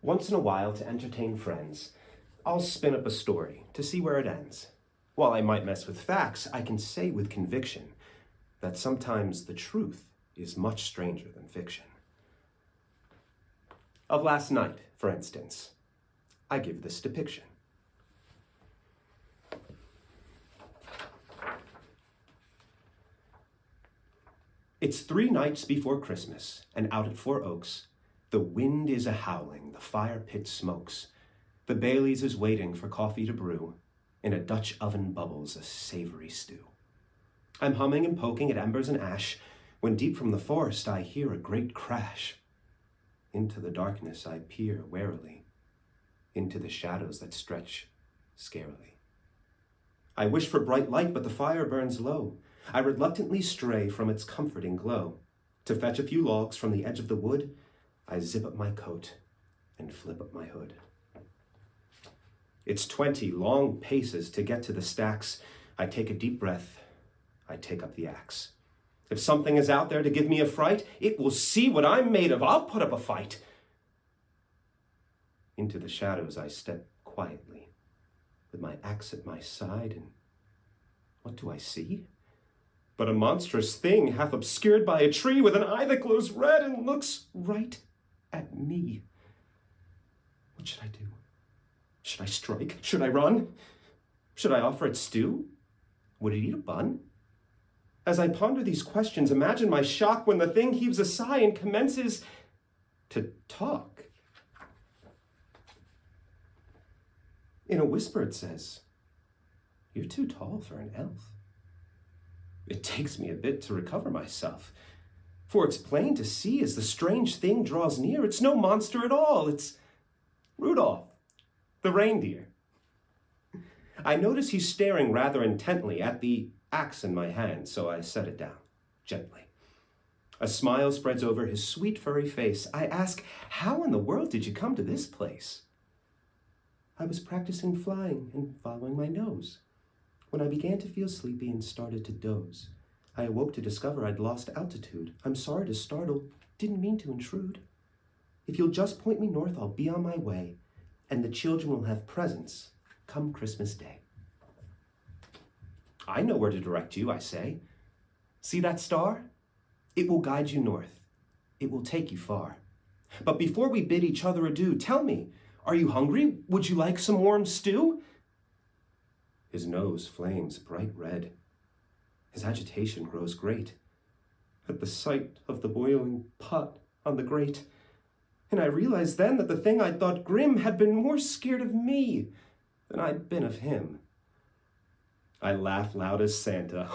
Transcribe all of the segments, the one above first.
Once in a while, to entertain friends, I'll spin up a story to see where it ends. While I might mess with facts, I can say with conviction that sometimes the truth is much stranger than fiction. Of last night, for instance, I give this depiction. It's 3 nights before Christmas, and out at Four Oaks, the wind is a-howling, the fire pit smokes. The Bailey's is waiting for coffee to brew. In a Dutch oven bubbles a savory stew. I'm humming and poking at embers and ash, when deep from the forest I hear a great crash. Into the darkness I peer warily, into the shadows that stretch scarily. I wish for bright light, but the fire burns low. I reluctantly stray from its comforting glow. To fetch a few logs from the edge of the wood, I zip up my coat and flip up my hood. It's 20 long paces to get to the stacks. I take a deep breath. I take up the axe. If something is out there to give me a fright, it will see what I'm made of. I'll put up a fight. Into the shadows I step quietly, with my axe at my side, and what do I see? But a monstrous thing, half obscured by a tree, with an eye that glows red and looks right at me. What should I do? Should I strike? Should I run? Should I offer it stew? Would it eat a bun? As I ponder these questions, imagine my shock when the thing heaves a sigh and commences to talk. In a whisper it says, "You're too tall for an elf." It takes me a bit to recover myself, for it's plain to see as the strange thing draws near, it's no monster at all, it's Rudolph, the reindeer. I notice he's staring rather intently at the axe in my hand, so I set it down, gently. A smile spreads over his sweet furry face. I ask, how in the world did you come to this place? I was practicing flying and following my nose. When I began to feel sleepy and started to doze, I awoke to discover I'd lost altitude. I'm sorry to startle, didn't mean to intrude. If you'll just point me north, I'll be on my way, and the children will have presents come Christmas Day. I know where to direct you, I say. See that star? It will guide you north. It will take you far. But before we bid each other adieu, tell me, are you hungry? Would you like some warm stew? His nose flames bright red. His agitation grows great at the sight of the boiling pot on the grate. And I realized then that the thing I thought grim had been more scared of me than I'd been of him. I laugh loud as Santa.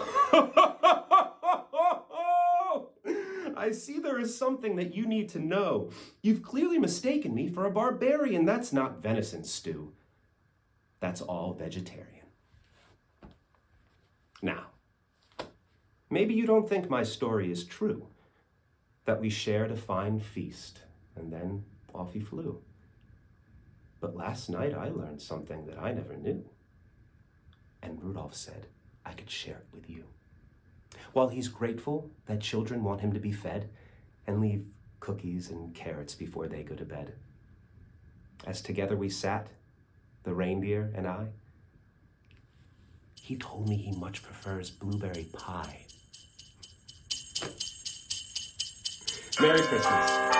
I see there is something that you need to know. You've clearly mistaken me for a barbarian. That's not venison stew. That's all vegetarian. Now, maybe you don't think my story is true, that we shared a fine feast, and then off he flew. But last night I learned something that I never knew. And Rudolph said I could share it with you. While he's grateful that children want him to be fed and leave cookies and carrots before they go to bed. As together we sat, the reindeer and I, he told me he much prefers blueberry pie. Merry Christmas.